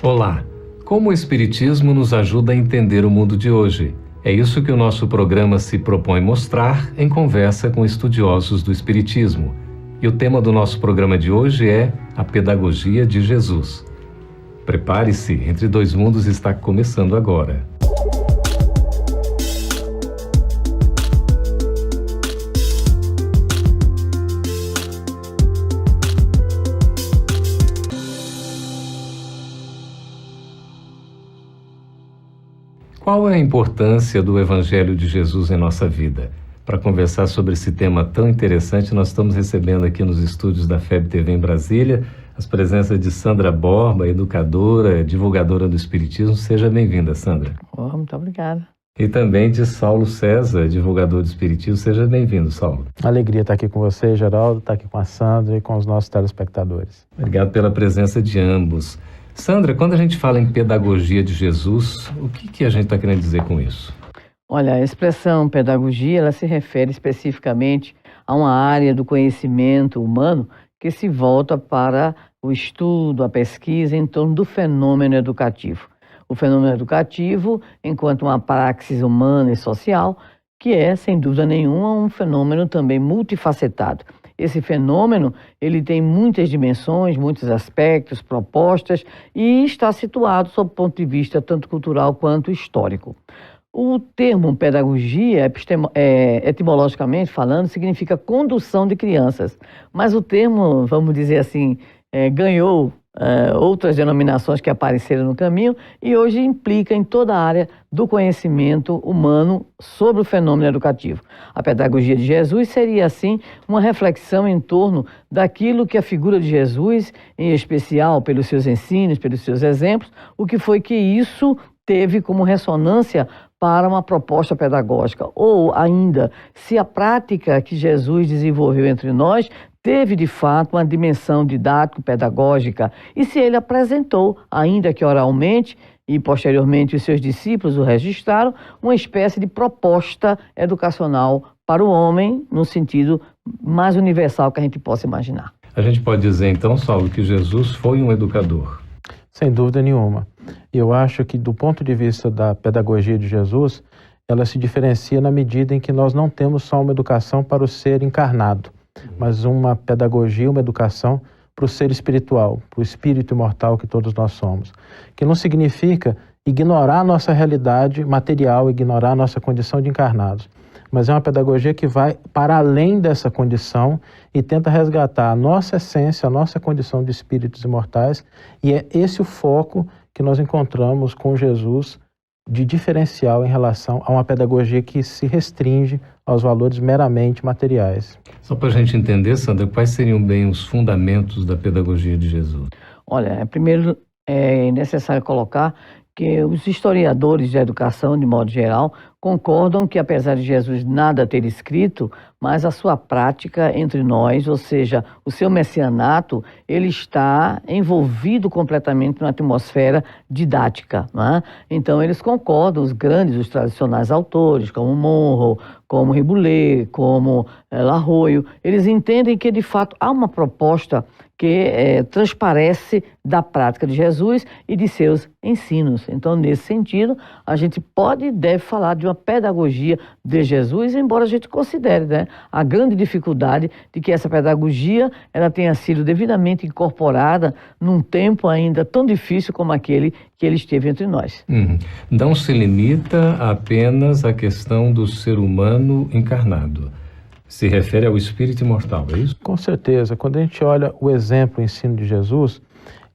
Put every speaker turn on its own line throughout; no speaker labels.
Olá! Como o Espiritismo nos ajuda a entender o mundo de hoje? É isso que o nosso programa se propõe mostrar em conversa com estudiosos do Espiritismo. E o tema do nosso programa de hoje é a Pedagogia de Jesus. Prepare-se, Entre Dois Mundos está começando agora. Qual é a importância do Evangelho de Jesus em nossa vida? Para conversar sobre esse tema tão interessante, nós estamos recebendo aqui nos estúdios da FEB TV em Brasília as presenças de Sandra Borba, educadora, divulgadora do Espiritismo. Seja bem-vinda, Sandra.
Muito obrigada.
E também de Saulo César, divulgador do Espiritismo. Seja bem-vindo, Saulo.
Alegria estar aqui com você, Geraldo, estar aqui com a Sandra e com os nossos telespectadores.
Obrigado pela presença de ambos. Sandra, quando a gente fala em pedagogia de Jesus, o que a gente está querendo dizer com isso?
Olha, a expressão pedagogia, ela se refere especificamente a uma área do conhecimento humano que se volta para o estudo, a pesquisa em torno do fenômeno educativo. O fenômeno educativo, enquanto uma praxis humana e social, que é, sem dúvida nenhuma, um fenômeno também multifacetado. Esse fenômeno, ele tem muitas dimensões, muitos aspectos, propostas e está situado sob o ponto de vista tanto cultural quanto histórico. O termo pedagogia, etimologicamente falando, significa condução de crianças, mas o termo, vamos dizer assim, ganhou outras denominações que apareceram no caminho e hoje implica em toda a área do conhecimento humano sobre o fenômeno educativo. A pedagogia de Jesus seria, assim, uma reflexão em torno daquilo que a figura de Jesus, em especial pelos seus ensinos, pelos seus exemplos, o que foi que isso teve como ressonância para uma proposta pedagógica, ou ainda, se a prática que Jesus desenvolveu entre nós teve, de fato, uma dimensão didático-pedagógica e se ele apresentou, ainda que oralmente, e posteriormente os seus discípulos o registraram, uma espécie de proposta educacional para o homem, no sentido mais universal que a gente possa imaginar.
A gente pode dizer, então, Saulo, que Jesus foi um educador?
Sem dúvida nenhuma. Eu acho que, do ponto de vista da pedagogia de Jesus, ela se diferencia na medida em que nós não temos só uma educação para o ser encarnado, mas uma pedagogia, uma educação para o ser espiritual, para o espírito imortal que todos nós somos. Que não significa ignorar a nossa realidade material, ignorar a nossa condição de encarnados, mas é uma pedagogia que vai para além dessa condição e tenta resgatar a nossa essência, a nossa condição de espíritos imortais, e é esse o foco que nós encontramos com Jesus de diferencial em relação a uma pedagogia que se restringe aos valores meramente materiais.
Só para a gente entender, Sandra, quais seriam bem os fundamentos da pedagogia de Jesus?
Olha, primeiro é necessário colocar que os historiadores da educação, de modo geral, concordam que, apesar de Jesus nada ter escrito, mas a sua prática entre nós, ou seja, o seu messianato, ele está envolvido completamente na atmosfera didática, né? Então, eles concordam, os grandes, os tradicionais autores, como Monroe, como Riboulet, como Larroio, eles entendem que, de fato, há uma proposta que transparece da prática de Jesus e de seus ensinos. Então, nesse sentido, a gente pode e deve falar de uma pedagogia de Jesus, embora a gente considere, né, a grande dificuldade de que essa pedagogia ela tenha sido devidamente incorporada num tempo ainda tão difícil como aquele que ele esteve entre nós.
Não se limita apenas à questão do ser humano encarnado. Se refere ao espírito imortal, é isso?
Com certeza. Quando a gente olha o exemplo, o ensino de Jesus,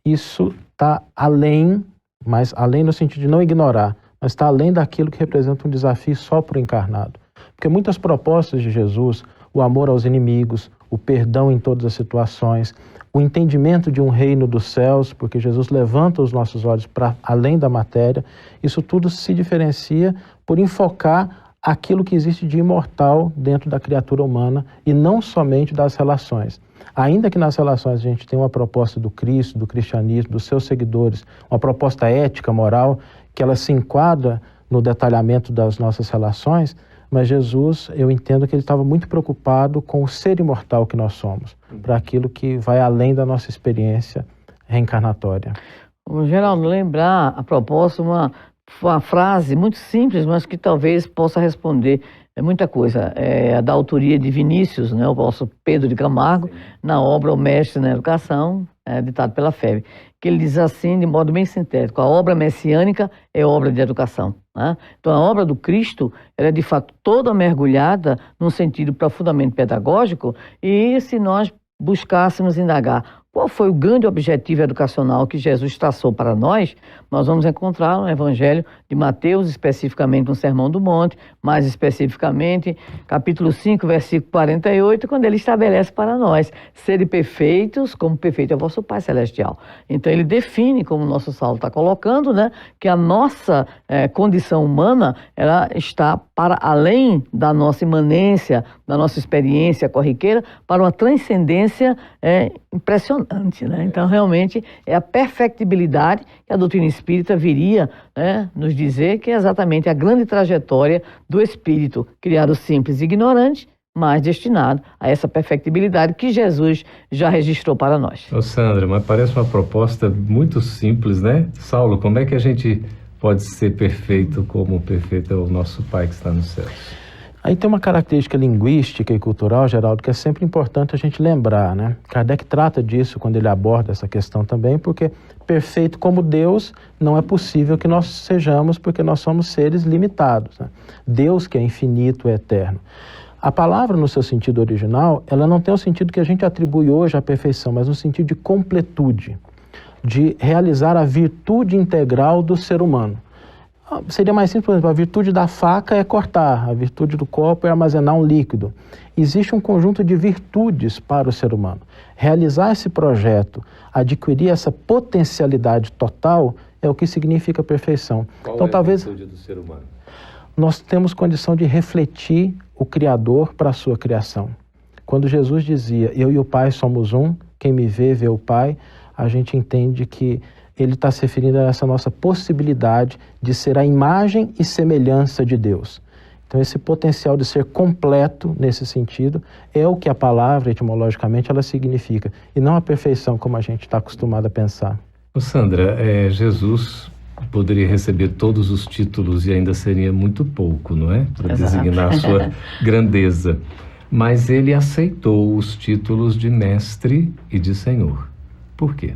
isso está além, mas além no sentido de não ignorar, mas está além daquilo que representa um desafio só para o encarnado. Porque muitas propostas de Jesus, o amor aos inimigos, o perdão em todas as situações, o entendimento de um reino dos céus, porque Jesus levanta os nossos olhos para além da matéria, isso tudo se diferencia por enfocar aquilo que existe de imortal dentro da criatura humana e não somente das relações. Ainda que nas relações a gente tenha uma proposta do Cristo, do cristianismo, dos seus seguidores, uma proposta ética, moral, que ela se enquadra no detalhamento das nossas relações, mas Jesus, eu entendo que ele estava muito preocupado com o ser imortal que nós somos, para aquilo que vai além da nossa experiência reencarnatória.
Geraldo, lembrar a propósito uma frase muito simples, mas que talvez possa responder muita coisa. É a da autoria de Vinícius, né, o nosso Pedro de Camargo, na obra O Mestre na Educação, ditado pela FEB, que ele diz assim, de modo bem sintético: a obra messiânica é obra de educação. Né? Então, a obra do Cristo ela é, de fato, toda mergulhada num sentido profundamente pedagógico, e se nós buscássemos indagar qual foi o grande objetivo educacional que Jesus traçou para nós vamos encontrar no Evangelho de Mateus, especificamente no Sermão do Monte, mais especificamente, capítulo 5, versículo 48, quando ele estabelece para nós: sede perfeitos, como perfeito é o vosso Pai Celestial. Então, ele define, como o nosso Saulo está colocando, né, que a nossa condição humana, ela está para além da nossa imanência, da nossa experiência corriqueira, para uma transcendência impressionante, né? Então, realmente, é a perfectibilidade que a doutrina espírita viria, né, nos dizer que é exatamente a grande trajetória do espírito, criado simples e ignorante, mas destinado a essa perfectibilidade que Jesus já registrou para nós.
Ô Sandra, mas parece uma proposta muito simples, né? Saulo, como é que a gente pode ser perfeito como perfeito é o nosso Pai que está nos céus?
Aí tem uma característica linguística e cultural, Geraldo, que é sempre importante a gente lembrar, né? Kardec trata disso quando ele aborda essa questão também, porque perfeito como Deus não é possível que nós sejamos, porque nós somos seres limitados, né? Deus, que é infinito, é eterno. A palavra, no seu sentido original, ela não tem o sentido que a gente atribui hoje à perfeição, mas no sentido de completude, de realizar a virtude integral do ser humano. Seria mais simples, por exemplo, a virtude da faca é cortar, a virtude do copo é armazenar um líquido. Existe um conjunto de virtudes para o ser humano. Realizar esse projeto, adquirir essa potencialidade total, é o que significa perfeição.
Qual
então,
é
talvez
a virtude do ser humano?
Nós temos condição de refletir o Criador para a sua criação. Quando Jesus dizia, eu e o Pai somos um, quem me vê, vê o Pai, a gente entende que ele está se referindo a essa nossa possibilidade de ser a imagem e semelhança de Deus. Então, esse potencial de ser completo nesse sentido é o que a palavra, etimologicamente, ela significa, e não a perfeição como a gente está acostumado a pensar.
Ô Sandra, Jesus poderia receber todos os títulos e ainda seria muito pouco, não é? Para designar a sua grandeza. Mas ele aceitou os títulos de mestre e de senhor. Por quê?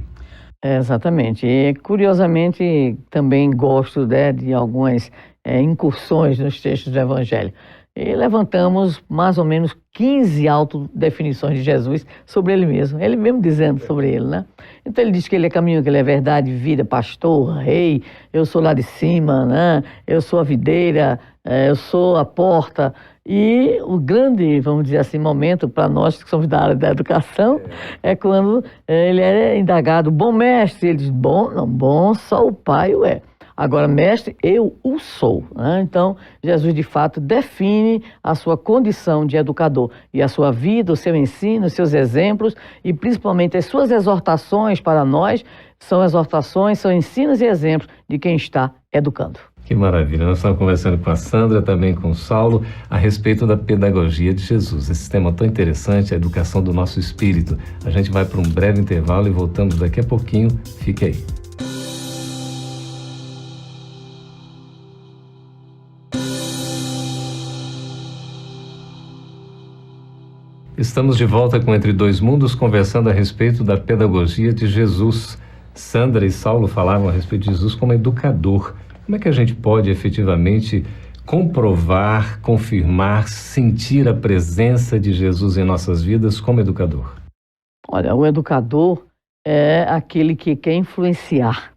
Exatamente. E, curiosamente, também gosto de algumas incursões nos textos do Evangelho. E levantamos mais ou menos 15 autodefinições de Jesus sobre ele mesmo dizendo sobre ele, né? Então ele diz que ele é caminho, que ele é verdade, vida, pastor, rei, eu sou lá de cima, né? Eu sou a videira, eu sou a porta. E o grande, vamos dizer assim, momento para nós que somos da área da educação é quando ele é indagado: bom mestre, ele diz: bom, só o Pai o é. Agora, mestre, eu o sou. Né? Então, Jesus, de fato, define a sua condição de educador. E a sua vida, o seu ensino, os seus exemplos e, principalmente, as suas exortações para nós são exortações, são ensinos e exemplos de quem está educando.
Que maravilha. Nós estamos conversando com a Sandra, também com o Saulo, a respeito da pedagogia de Jesus. Esse tema tão interessante, a educação do nosso espírito. A gente vai para um breve intervalo e voltamos daqui a pouquinho. Fique aí. Estamos de volta com Entre Dois Mundos, conversando a respeito da pedagogia de Jesus. Sandra e Saulo falavam a respeito de Jesus como educador. Como é que a gente pode efetivamente comprovar, confirmar, sentir a presença de Jesus em nossas vidas como educador?
Olha, o educador é aquele que quer influenciar,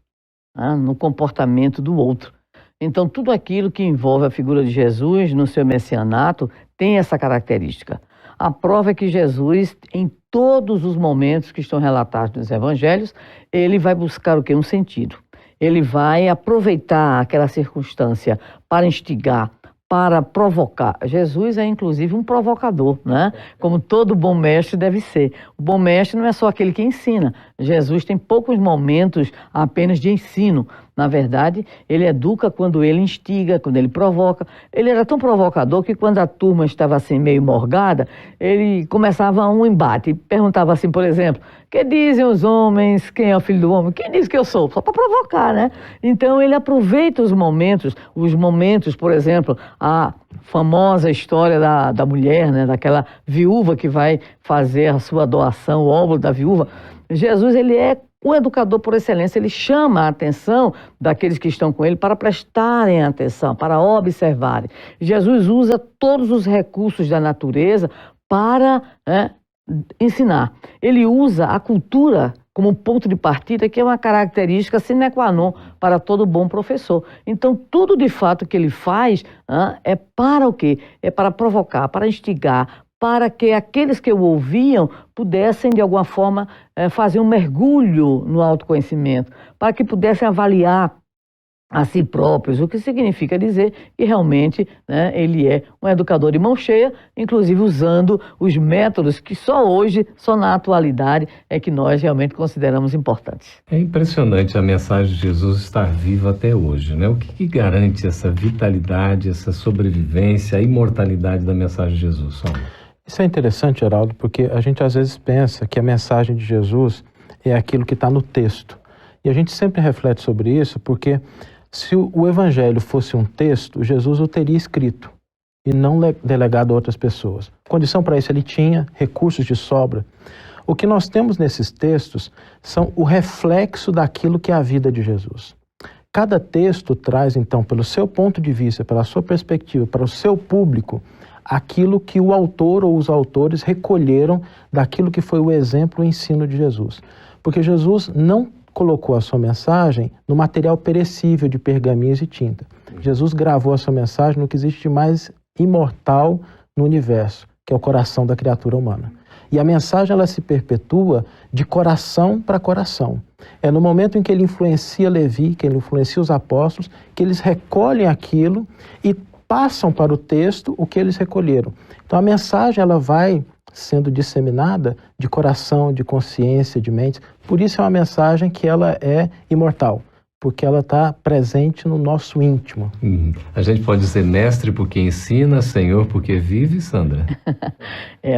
né, no comportamento do outro. Então, tudo aquilo que envolve a figura de Jesus no seu messianato tem essa característica. A prova é que Jesus, em todos os momentos que estão relatados nos evangelhos, ele vai buscar o quê? Um sentido. Ele vai aproveitar aquela circunstância para instigar, para provocar. Jesus é, inclusive, um provocador, né? Como todo bom mestre deve ser. O bom mestre não é só aquele que ensina. Jesus tem poucos momentos apenas de ensino, Na verdade, ele educa quando ele instiga, quando ele provoca. Ele era tão provocador que quando a turma estava assim meio morgada, ele começava um embate. Perguntava assim, por exemplo, que dizem os homens, quem é o filho do homem? Quem diz que eu sou? Só para provocar, né? Então ele aproveita os momentos, por exemplo, a famosa história da mulher, né? Daquela viúva que vai fazer a sua doação, o óbolo da viúva. Jesus, ele é o educador por excelência, ele chama a atenção daqueles que estão com ele para prestarem atenção, para observarem. Jesus usa todos os recursos da natureza para ensinar. Ele usa a cultura como ponto de partida, que é uma característica sine qua non para todo bom professor. Então, tudo de fato que ele faz é para o quê? É para provocar, para instigar, para que aqueles que o ouviam pudessem, de alguma forma, fazer um mergulho no autoconhecimento, para que pudessem avaliar a si próprios, o que significa dizer que realmente, né, ele é um educador de mão cheia, inclusive usando os métodos que só hoje, só na atualidade, é que nós realmente consideramos importantes.
É impressionante a mensagem de Jesus estar viva até hoje, né? O que garante essa vitalidade, essa sobrevivência, a imortalidade da mensagem de Jesus?
Isso é interessante, Geraldo, porque a gente às vezes pensa que a mensagem de Jesus é aquilo que está no texto. E a gente sempre reflete sobre isso porque se o Evangelho fosse um texto, Jesus o teria escrito e não delegado a outras pessoas. Condição para isso ele tinha, recursos de sobra. O que nós temos nesses textos são o reflexo daquilo que é a vida de Jesus. Cada texto traz, então, pelo seu ponto de vista, pela sua perspectiva, para o seu público, aquilo que o autor ou os autores recolheram daquilo que foi o exemplo e o ensino de Jesus. Porque Jesus não colocou a sua mensagem no material perecível de pergaminhos e tinta. Jesus gravou a sua mensagem no que existe de mais imortal no universo, que é o coração da criatura humana. E a mensagem ela se perpetua de coração para coração. É no momento em que ele influencia Levi, que ele influencia os apóstolos, que eles recolhem aquilo e passam para o texto o que eles recolheram. Então a mensagem ela vai sendo disseminada de coração, de consciência, de mente. Por isso é uma mensagem que ela é imortal, porque ela está presente no nosso íntimo.
A gente pode dizer mestre porque ensina, Senhor porque vive, Sandra?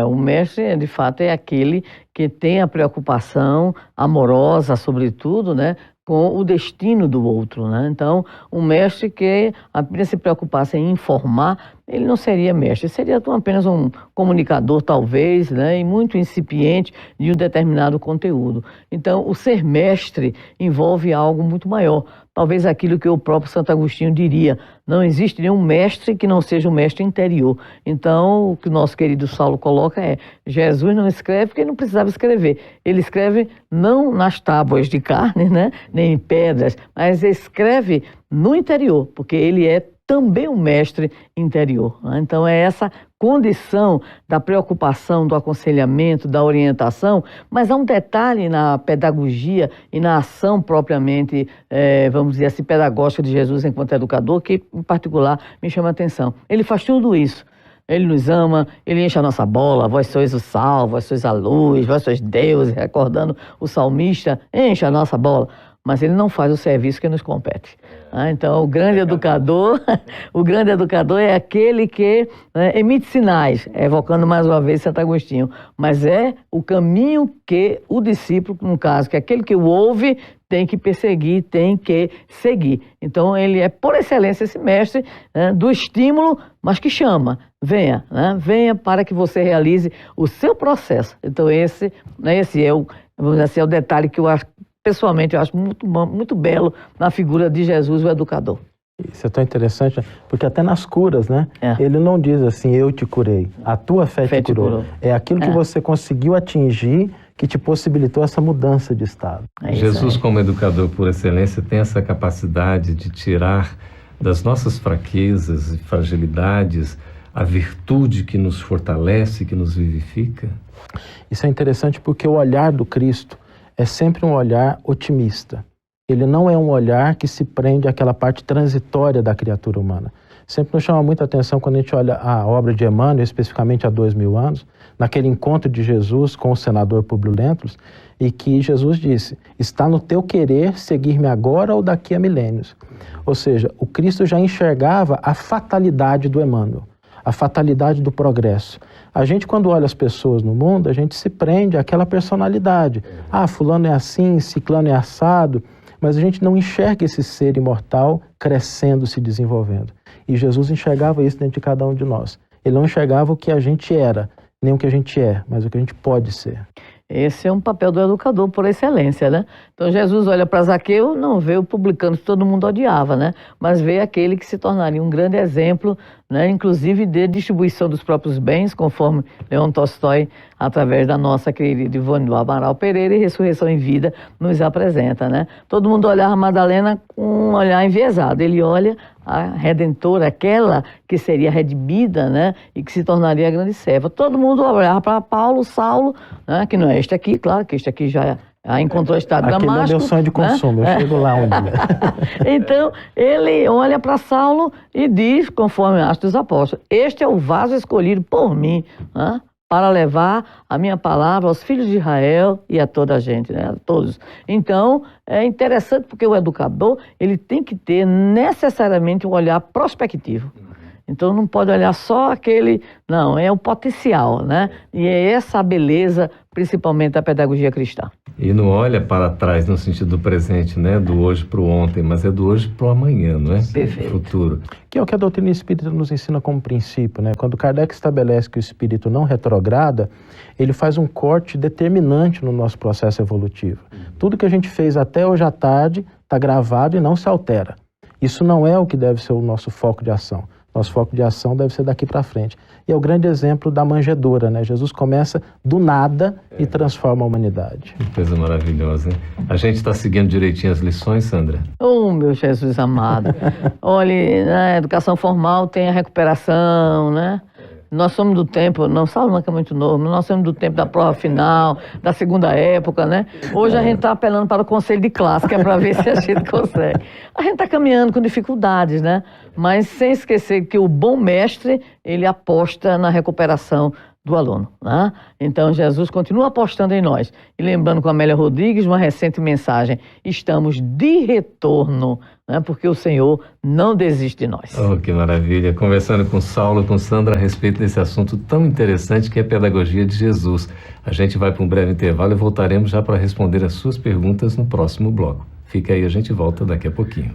O mestre, de fato, é aquele que tem a preocupação amorosa, sobretudo, né, com o destino do outro, né? Então, um mestre que apenas se preocupasse em informar, ele não seria mestre, seria apenas um comunicador, talvez, né, e muito incipiente de um determinado conteúdo. Então, o ser mestre envolve algo muito maior. Talvez aquilo que o próprio Santo Agostinho diria, não existe nenhum mestre que não seja um mestre interior. Então, o que o nosso querido Saulo coloca é, Jesus não escreve porque ele não precisava escrever. Ele escreve não nas tábuas de carne, né, nem em pedras, mas escreve no interior, porque ele é também um mestre interior. Né? Então é essa condição da preocupação, do aconselhamento, da orientação, mas há um detalhe na pedagogia e na ação propriamente, vamos dizer assim, pedagógica de Jesus enquanto educador, que em particular me chama a atenção. Ele faz tudo isso. Ele nos ama, ele enche a nossa bola, vós sois o sal, vós sois a luz, vós sois Deus, recordando o salmista, enche a nossa bola. Mas ele não faz o serviço que nos compete. Então, o grande educador é aquele que emite sinais, evocando mais uma vez Santo Agostinho, mas é o caminho que o discípulo, no caso, que aquele que o ouve, tem que perseguir, tem que seguir. Então, ele é, por excelência, esse mestre do estímulo, mas que chama, venha, venha para que você realize o seu processo. Então, esse é o, vamos dizer assim, é o detalhe que eu acho, pessoalmente, eu acho muito belo na figura de Jesus, o educador.
Isso é tão interessante, porque até nas curas, né? Ele não diz assim, eu te curei, a tua fé te curou. É aquilo que você conseguiu atingir que te possibilitou essa mudança de estado.
Jesus, como educador por excelência, tem essa capacidade de tirar das nossas fraquezas e fragilidades a virtude que nos fortalece, que nos vivifica?
Isso é interessante porque o olhar do Cristo é sempre um olhar otimista. Ele não é um olhar que se prende àquela parte transitória da criatura humana. Sempre nos chama muita atenção quando a gente olha a obra de Emmanuel, especificamente há 2000 anos, naquele encontro de Jesus com o senador Públio Lentulus, e que Jesus disse, está no teu querer seguir-me agora ou daqui a milênios. Ou seja, o Cristo já enxergava a fatalidade do Emmanuel, a fatalidade do progresso. A gente, quando olha as pessoas no mundo, a gente se prende àquela personalidade. Ah, fulano é assim, ciclano é assado, mas a gente não enxerga esse ser imortal crescendo, se desenvolvendo. E Jesus enxergava isso dentro de cada um de nós. Ele não enxergava o que a gente era, nem o que a gente é, mas o que a gente pode ser.
Esse é um papel do educador por excelência, né? Então Jesus olha para Zaqueu, não vê o publicano que todo mundo odiava, né? Mas vê aquele que se tornaria um grande exemplo, né? Inclusive de distribuição dos próprios bens, conforme Leon Tolstói, através da nossa querida Ivone do Amaral Pereira e Ressurreição em Vida, nos apresenta, né? Todo mundo olhava a Madalena com um olhar enviesado. Ele olha a Redentora, aquela que seria redimida, né? E que se tornaria a grande serva. Todo mundo olhava para Paulo, Saulo, né? Que não é este aqui, claro que este aqui já encontrou o estado
Damasco. Aquele é meu sonho de consumo, né? Eu chego lá um dia.
Então, ele olha para Saulo e diz, conforme Atos dos Apóstolos, este é o vaso escolhido por mim, né? Para levar a minha palavra aos filhos de Israel e a toda a gente, né? A todos. Então, é interessante porque o educador, ele tem que ter necessariamente um olhar prospectivo. Então, não pode olhar só aquele... Não, é o potencial, né? E é essa a beleza, principalmente da pedagogia cristã.
E não olha para trás no sentido do presente, né? Do hoje para o ontem, mas é do hoje para o amanhã, não é?
Perfeito.
Futuro.
Que é o que a doutrina espírita nos ensina como princípio, né? Quando Kardec estabelece que o espírito não retrograda, ele faz um corte determinante no nosso processo evolutivo. Tudo que a gente fez até hoje à tarde está gravado e não se altera. Isso não é o que deve ser o nosso foco de ação. Nosso foco de ação deve ser daqui para frente. E é o grande exemplo da manjedoura, né? Jesus começa do nada e transforma a humanidade.
Que coisa maravilhosa, hein? A gente está seguindo direitinho as lições, Sandra?
Oh, meu Jesus amado. Olha, na educação formal tem a recuperação, né? Nós somos do tempo, não Saulo que é muito novo, mas nós somos do tempo da prova final, da segunda época, né? Hoje a gente está apelando para o conselho de classe, que é para ver se a gente consegue. A gente está caminhando com dificuldades, né? Mas sem esquecer que o bom mestre, ele aposta na recuperação do aluno, né? Então Jesus continua apostando em nós. E lembrando com a Amélia Rodrigues, uma recente mensagem, estamos de retorno, né? Porque o Senhor não desiste de nós.
Oh, que maravilha! Conversando com Saulo, com Sandra a respeito desse assunto tão interessante que é a pedagogia de Jesus. A gente vai para um breve intervalo e voltaremos já para responder as suas perguntas no próximo bloco. Fica aí, a gente volta daqui a pouquinho.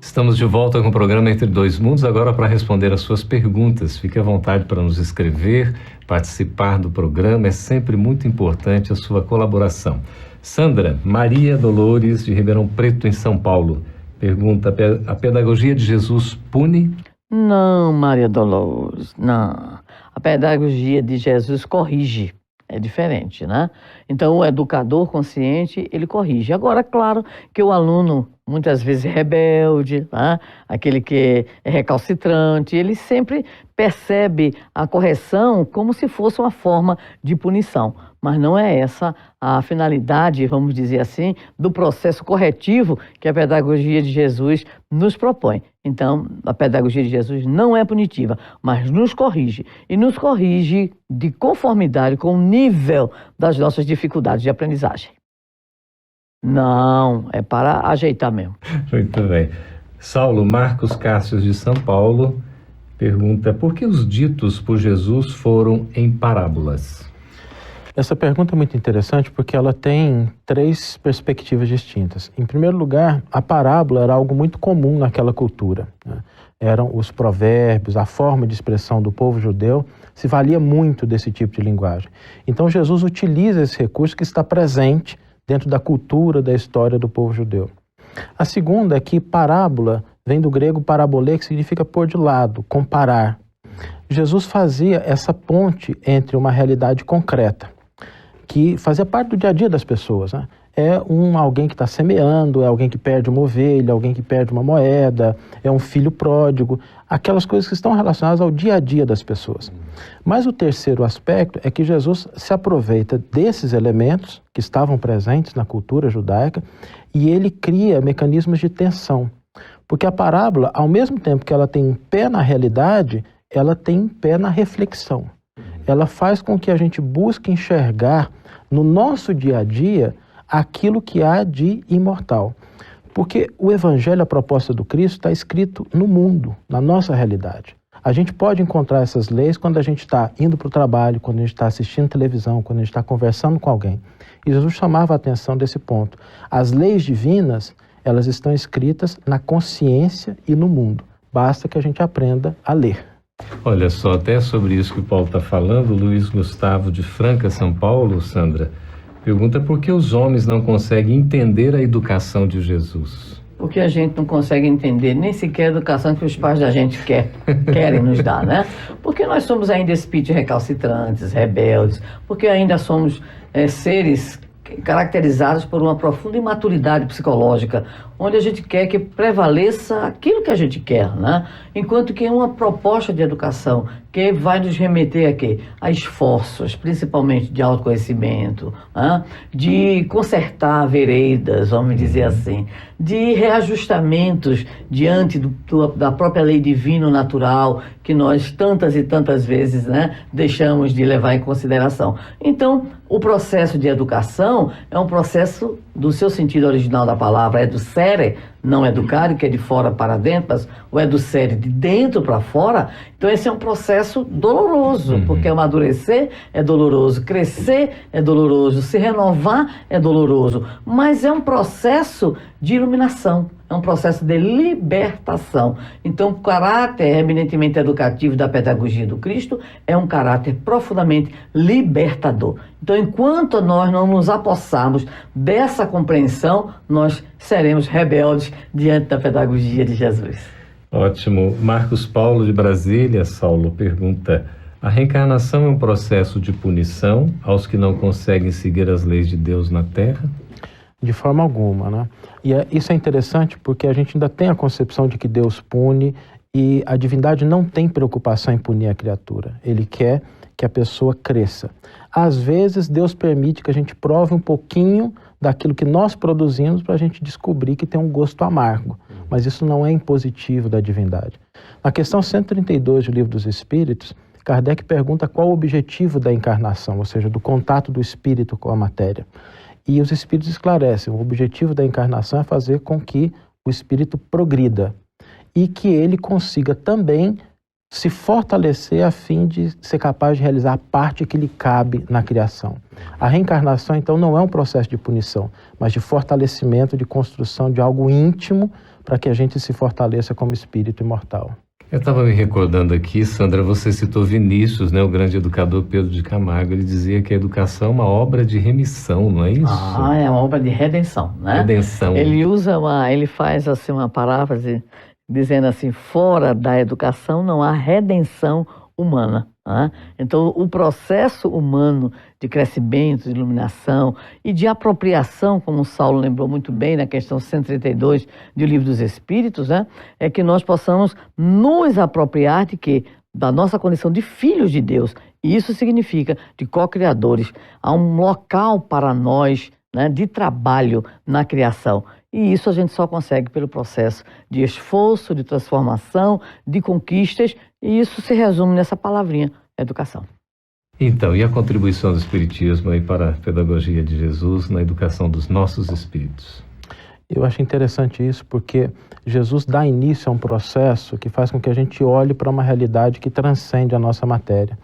Estamos de volta com o programa Entre Dois Mundos, agora para responder as suas perguntas. Fique à vontade para nos escrever, participar do programa, é sempre muito importante a sua colaboração. Sandra, Maria Dolores de Ribeirão Preto, em São Paulo, pergunta, a pedagogia de Jesus pune?
Não, Maria Dolores, não. A pedagogia de Jesus corrige. É diferente, né? Então, o educador consciente, ele corrige. Agora, claro que o aluno, muitas vezes rebelde, né? Aquele que é recalcitrante, ele sempre percebe a correção como se fosse uma forma de punição. Mas não é essa a finalidade, vamos dizer assim, do processo corretivo que a pedagogia de Jesus nos propõe. Então, a pedagogia de Jesus não é punitiva, mas nos corrige. E nos corrige de conformidade com o nível das nossas dificuldades de aprendizagem. Não, é para ajeitar mesmo.
Muito bem. Saulo Marcos Cássios de São Paulo pergunta, por que os ditos por Jesus foram em parábolas?
Essa pergunta é muito interessante porque ela tem três perspectivas distintas. Em primeiro lugar, a parábola era algo muito comum naquela cultura, né? Eram os provérbios, a forma de expressão do povo judeu se valia muito desse tipo de linguagem. Então Jesus utiliza esse recurso que está presente dentro da cultura, da história do povo judeu. A segunda é que parábola vem do grego parabolê, que significa pôr de lado, comparar. Jesus fazia essa ponte entre uma realidade concreta, que fazia parte do dia a dia das pessoas, né? é alguém que está semeando, é alguém que perde uma ovelha, alguém que perde uma moeda, é um filho pródigo, aquelas coisas que estão relacionadas ao dia a dia das pessoas. Mas o terceiro aspecto é que Jesus se aproveita desses elementos que estavam presentes na cultura judaica e ele cria mecanismos de tensão. Porque a parábola, ao mesmo tempo que ela tem um pé na realidade, ela tem um pé na reflexão. Ela faz com que a gente busque enxergar no nosso dia a dia aquilo que há de imortal. Porque o Evangelho, a proposta do Cristo, está escrito no mundo, na nossa realidade. A gente pode encontrar essas leis quando a gente está indo para o trabalho, quando a gente está assistindo televisão, quando a gente está conversando com alguém. E Jesus chamava a atenção desse ponto. As leis divinas, elas estão escritas na consciência e no mundo. Basta que a gente aprenda a ler.
Olha só, até sobre isso que o Paulo está falando, Luiz Gustavo de Franca, São Paulo, Sandra, pergunta por que os homens não conseguem entender a educação de Jesus.
Porque a gente não consegue entender nem sequer a educação que os pais da gente querem nos dar, né? Porque nós somos ainda espíritos recalcitrantes, rebeldes, porque ainda somos seres caracterizados por uma profunda imaturidade psicológica, onde a gente quer que prevaleça aquilo que a gente quer, né? Enquanto que uma proposta de educação que vai nos remeter a quê? A esforços, principalmente de autoconhecimento, né? De consertar veredas, vamos dizer assim, de reajustamentos diante da própria lei divina natural, que nós tantas e tantas vezes, né, deixamos de levar em consideração. Então, o processo de educação é um processo, do seu sentido original da palavra, educere, não educare, que é de fora para dentro, mas o educere de dentro para fora. Então esse é um processo doloroso, porque amadurecer é doloroso, crescer é doloroso, se renovar é doloroso, mas é um processo de iluminação, é um processo de libertação. Então o caráter eminentemente educativo da pedagogia do Cristo é um caráter profundamente libertador. Então enquanto nós não nos apossarmos dessa compreensão, nós seremos rebeldes diante da pedagogia de Jesus.
Ótimo. Marcos Paulo de Brasília, Saulo, pergunta: a reencarnação é um processo de punição aos que não conseguem seguir as leis de Deus na Terra?
De forma alguma, né? E isso é interessante porque a gente ainda tem a concepção de que Deus pune e a divindade não tem preocupação em punir a criatura. Ele quer que a pessoa cresça. Às vezes, Deus permite que a gente prove um pouquinho daquilo que nós produzimos para a gente descobrir que tem um gosto amargo. Mas isso não é impositivo da divindade. Na questão 132 do Livro dos Espíritos, Kardec pergunta qual o objetivo da encarnação, ou seja, do contato do espírito com a matéria. E os espíritos esclarecem, o objetivo da encarnação é fazer com que o espírito progrida e que ele consiga também se fortalecer a fim de ser capaz de realizar a parte que lhe cabe na criação. A reencarnação, então, não é um processo de punição, mas de fortalecimento, de construção de algo íntimo para que a gente se fortaleça como espírito imortal.
Eu estava me recordando aqui, Sandra, você citou Vinícius, né, o grande educador Pedro de Camargo. Ele dizia que a educação é uma obra de remissão, não é isso?
Ah, é uma obra de redenção, né?
Redenção.
Ele faz assim uma paráfrase dizendo assim: fora da educação não há redenção humana. Né? Então, o processo humano de crescimento, de iluminação e de apropriação, como o Saulo lembrou muito bem na questão 132 do Livro dos Espíritos, né? É que nós possamos nos apropriar de quê? Da nossa condição de filhos de Deus. E isso significa de co-criadores. Há um local para nós, né, de trabalho na criação. E isso a gente só consegue pelo processo de esforço, de transformação, de conquistas, e isso se resume nessa palavrinha, educação.
Então, e a contribuição do Espiritismo aí para a pedagogia de Jesus na educação dos nossos espíritos?
Eu acho interessante isso porque Jesus dá início a um processo que faz com que a gente olhe para uma realidade que transcende a nossa matéria.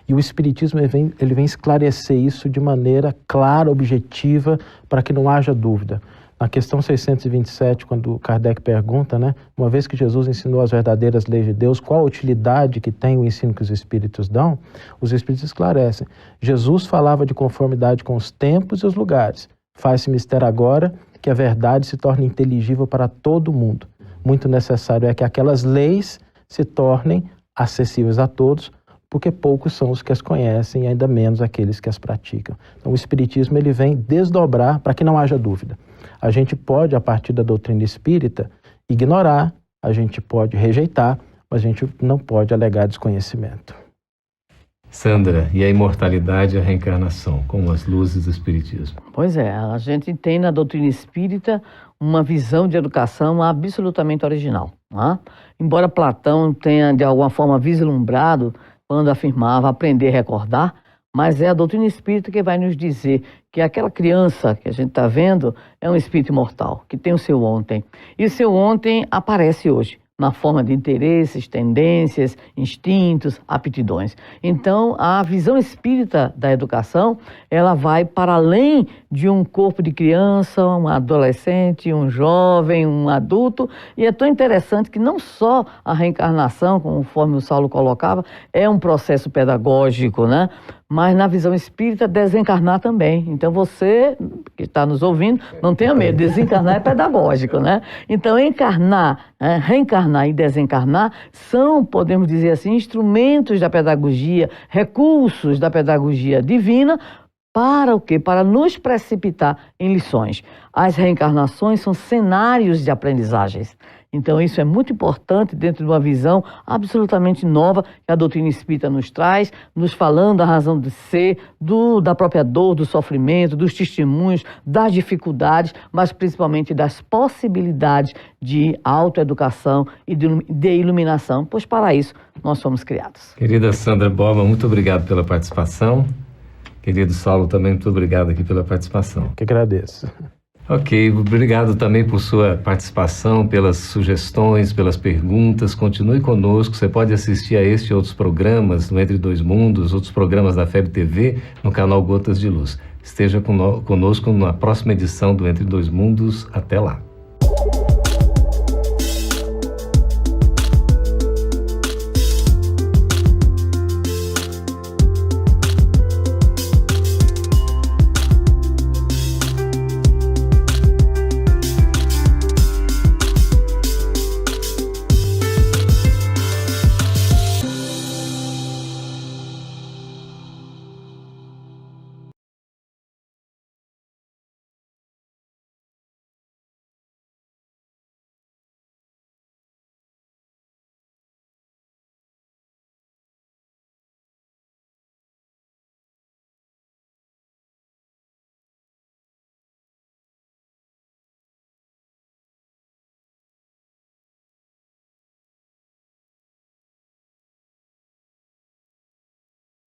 E o Espiritismo ele vem esclarecer isso de maneira clara, objetiva, para que não haja dúvida. Na questão 627, quando Kardec pergunta, né, uma vez que Jesus ensinou as verdadeiras leis de Deus, qual a utilidade que tem o ensino que os Espíritos dão? Os Espíritos esclarecem. Jesus falava de conformidade com os tempos e os lugares. Faz-se mistério agora que a verdade se torne inteligível para todo mundo. Muito necessário é que aquelas leis se tornem acessíveis a todos, porque poucos são os que as conhecem e ainda menos aqueles que as praticam. Então, o Espiritismo ele vem desdobrar para que não haja dúvida. A gente pode, a partir da doutrina espírita, ignorar, a gente pode rejeitar, mas a gente não pode alegar desconhecimento.
Sandra, e a imortalidade e a reencarnação, como as luzes do Espiritismo?
Pois é, a gente tem na doutrina espírita uma visão de educação absolutamente original. Né? Embora Platão tenha de alguma forma vislumbrado quando afirmava aprender e recordar, mas é a doutrina espírita que vai nos dizer que aquela criança que a gente está vendo é um espírito imortal, que tem o seu ontem. E o seu ontem aparece hoje, na forma de interesses, tendências, instintos, aptidões. Então, a visão espírita da educação, ela vai para além de um corpo de criança, um adolescente, um jovem, um adulto, e é tão interessante que não só a reencarnação, conforme o Saulo colocava, é um processo pedagógico, né? Mas na visão espírita, desencarnar também. Então você que está nos ouvindo, não tenha medo, desencarnar é pedagógico, né? Então encarnar, reencarnar e desencarnar são, podemos dizer assim, instrumentos da pedagogia, recursos da pedagogia divina. Para o quê? Para nos precipitar em lições. As reencarnações são cenários de aprendizagens. Então isso é muito importante dentro de uma visão absolutamente nova que a doutrina espírita nos traz, nos falando da razão de ser, da própria dor, do sofrimento, dos testemunhos, das dificuldades, mas principalmente das possibilidades de autoeducação e de iluminação, pois para isso nós fomos criados.
Querida Sandra Borba, muito obrigado pela participação. Querido Saulo, também muito obrigado aqui pela participação.
Que agradeço.
Ok, obrigado também por sua participação, pelas sugestões, pelas perguntas. Continue conosco, você pode assistir a este e outros programas no Entre Dois Mundos, outros programas da FEB TV, no canal Gotas de Luz. Esteja conosco na próxima edição do Entre Dois Mundos. Até lá.